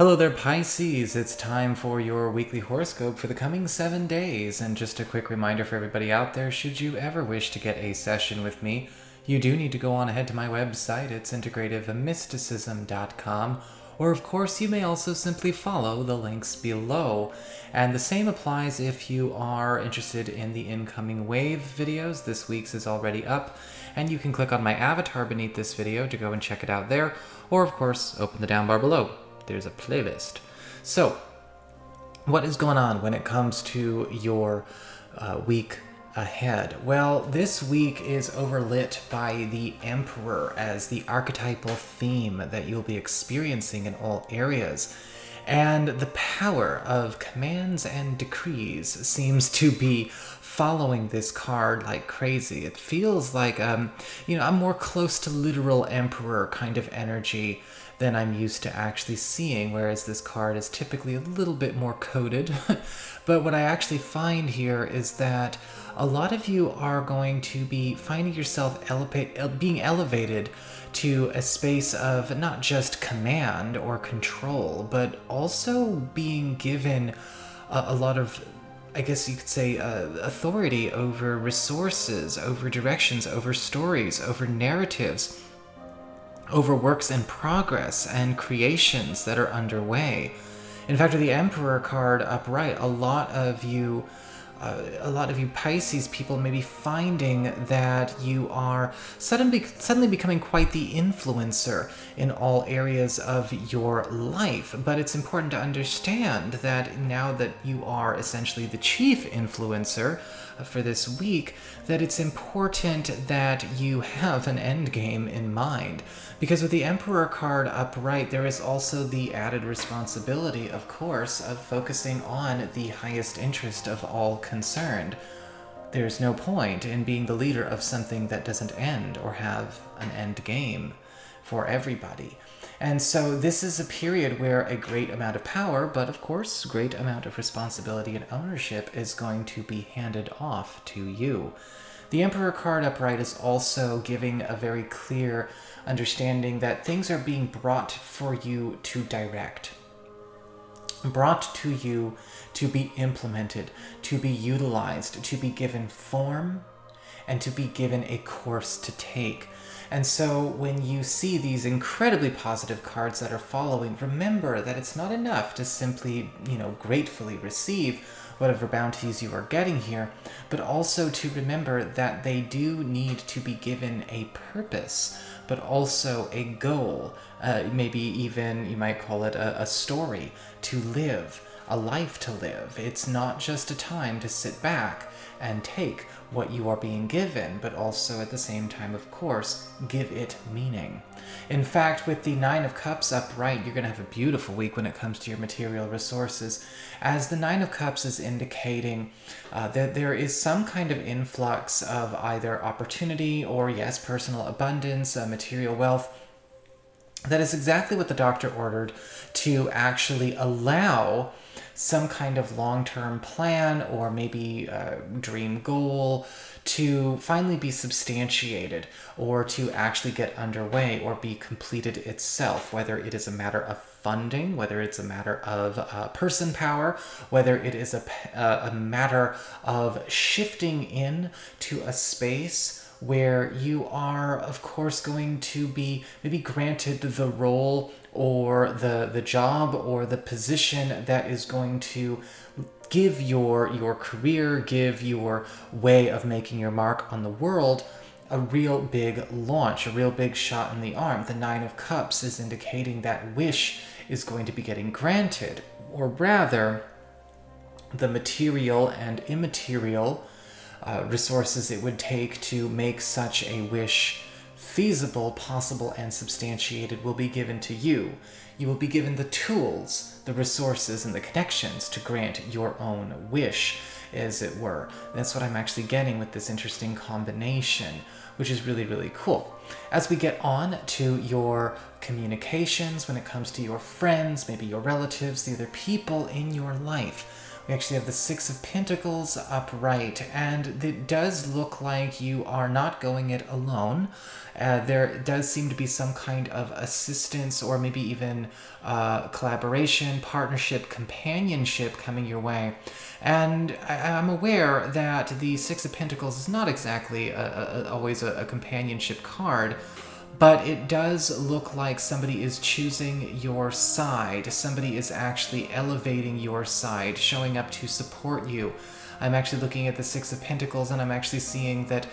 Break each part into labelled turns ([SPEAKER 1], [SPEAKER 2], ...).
[SPEAKER 1] Hello there, Pisces. It's time for your weekly horoscope for the coming 7 days. And just a quick reminder for everybody out there, should you ever wish to get a session with me, you do need to go on ahead to my website. It's integrativemysticism.com. Or, of course, you may also simply follow the links below. And the same applies if you are interested in the incoming wave videos. This week's is already up, and you can click on my avatar beneath this video to go and check it out there. Or, of course, open the down bar below. There's a playlist. So, what is going on when it comes to your week ahead? Well, this week is overlit by the Emperor as the archetypal theme that you'll be experiencing in all areas. And the power of commands and decrees seems to be following this card like crazy. It feels like, I'm more close to literal Emperor kind of energy than I'm used to actually seeing, whereas this card is typically a little bit more coded. But what I actually find here is that a lot of you are going to be finding yourself being elevated to a space of not just command or control, but also being given a lot of, I guess you could say, authority over resources, over directions, over stories, over narratives, over works in progress and creations that are underway. In fact, with the Emperor card upright, a lot of you Pisces people may be finding that you are suddenly becoming quite the influencer in all areas of your life. But it's important to understand that now that you are essentially the chief influencer for this week, that it's important that you have an end game in mind. Because with the Emperor card upright, there is also the added responsibility, of course, of focusing on the highest interest of all concerned. There's no point in being the leader of something that doesn't end or have an end game for everybody. And so this is a period where a great amount of power, but of course, great amount of responsibility and ownership is going to be handed off to you. The Emperor card upright is also giving a very clear understanding that things are being brought for you to direct, brought to you to be implemented, to be utilized, to be given form, and to be given a course to take. And so when you see these incredibly positive cards that are following, remember that it's not enough to simply, gratefully receive whatever bounties you are getting here, but also to remember that they do need to be given a purpose, but also a goal, maybe even you might call it a story to live, a life to live. It's not just a time to sit back and take what you are being given, but also at the same time, of course, give it meaning. In fact, with the Nine of Cups upright, you're going to have a beautiful week when it comes to your material resources, as the Nine of Cups is indicating that there is some kind of influx of either opportunity or, yes, personal abundance, material wealth. That is exactly what the doctor ordered, to actually allow some kind of long-term plan or maybe dream goal to finally be substantiated, or to actually get underway or be completed itself, whether it is a matter of funding, whether it's a matter of person power, whether it is a matter of shifting in to a space where you are, of course, going to be maybe granted the role or the job or the position that is going to give your career, give your way of making your mark on the world a real big launch, a real big shot in the arm. The Nine of Cups is indicating that wish is going to be getting granted, or rather, the material and immaterial resources it would take to make such a wish feasible, possible, and substantiated will be given to you. You will be given the tools, the resources, and the connections to grant your own wish, as it were. That's what I'm actually getting with this interesting combination, which is really, really cool. As we get on to your communications, when it comes to your friends, maybe your relatives, the other people in your life, We actually have the Six of Pentacles upright, and it does look like you are not going it alone. There does seem to be some kind of assistance or maybe even collaboration, partnership, companionship coming your way. And I'm aware that the Six of Pentacles is not exactly always a companionship card, but it does look like somebody is choosing your side. Somebody is actually elevating your side, showing up to support you. I'm actually looking at the Six of Pentacles, and I'm actually seeing that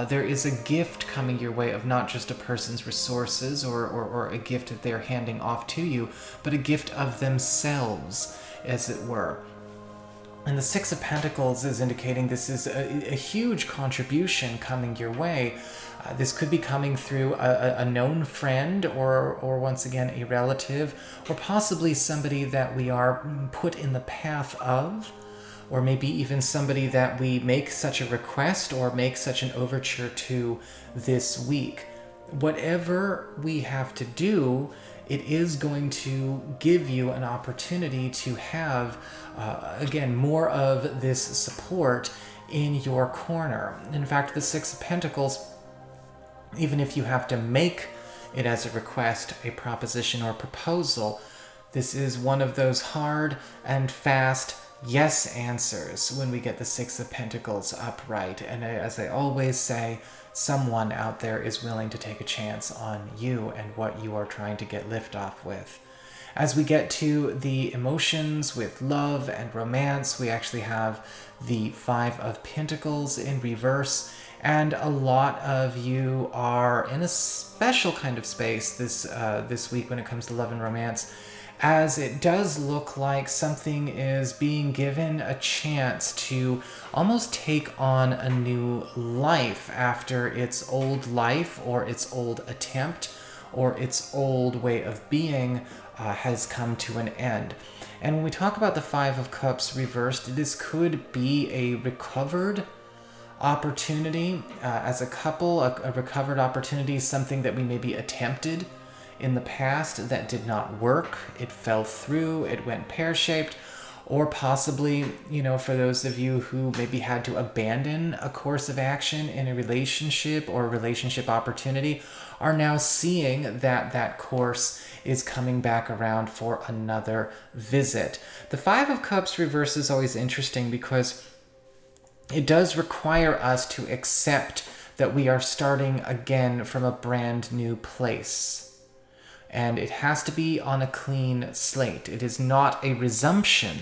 [SPEAKER 1] there is a gift coming your way of not just a person's resources or a gift that they're handing off to you, but a gift of themselves, as it were. And the Six of Pentacles is indicating this is a huge contribution coming your way. This could be coming through a known friend or once again a relative, or possibly somebody that we are put in the path of, or maybe even somebody that we make such a request or make such an overture to this week. Whatever we have to do, it is going to give you an opportunity to have, again, more of this support in your corner. In fact, the Six of Pentacles, even if you have to make it as a request, a proposition, or proposal, this is one of those hard and fast yes answers when we get the Six of Pentacles upright. And as I always say, someone out there is willing to take a chance on you and what you are trying to get liftoff with. As we get to the emotions with love and romance, we actually have the Five of Pentacles in reverse, and a lot of you are in a special kind of space this week when it comes to love and romance, as it does look like something is being given a chance to almost take on a new life after its old life or its old attempt or its old way of being has come to an end. And when we talk about the Five of Cups reversed, this could be a recovered opportunity as a couple, a recovered opportunity, something that we maybe attempted in the past that did not work. It fell through, it went pear-shaped, or possibly, for those of you who maybe had to abandon a course of action in a relationship or a relationship opportunity, are now seeing that that course is coming back around for another visit. The Five of Cups reverse is always interesting because it does require us to accept that we are starting again from a brand new place. And it has to be on a clean slate. It is not a resumption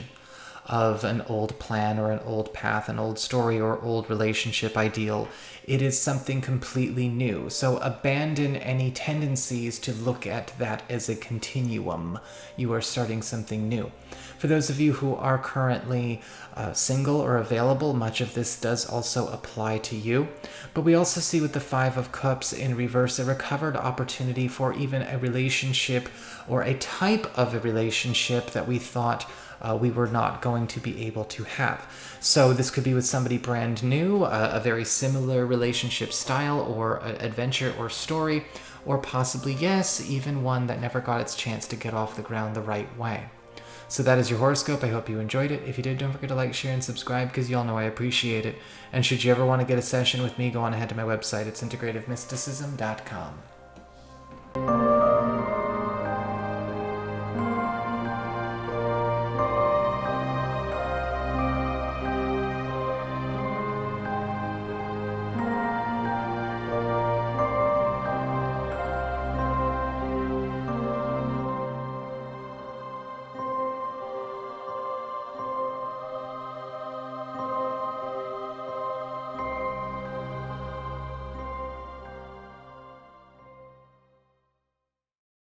[SPEAKER 1] of an old plan or an old path, an old story or old relationship ideal. It is something completely new. So abandon any tendencies to look at that as a continuum. You are starting something new. For those of you who are currently single or available, much of this does also apply to you. But we also see with the Five of Cups in reverse a recovered opportunity for even a relationship or a type of a relationship that we thought we were not going to be able to have. So this could be with somebody brand new, a very similar relationship style or adventure or story, or possibly, yes, even one that never got its chance to get off the ground the right way. So that is your horoscope. I hope you enjoyed it. If you did, don't forget to like, share, and subscribe because you all know I appreciate it. And should you ever want to get a session with me, go on ahead to my website. It's integrativemysticism.com.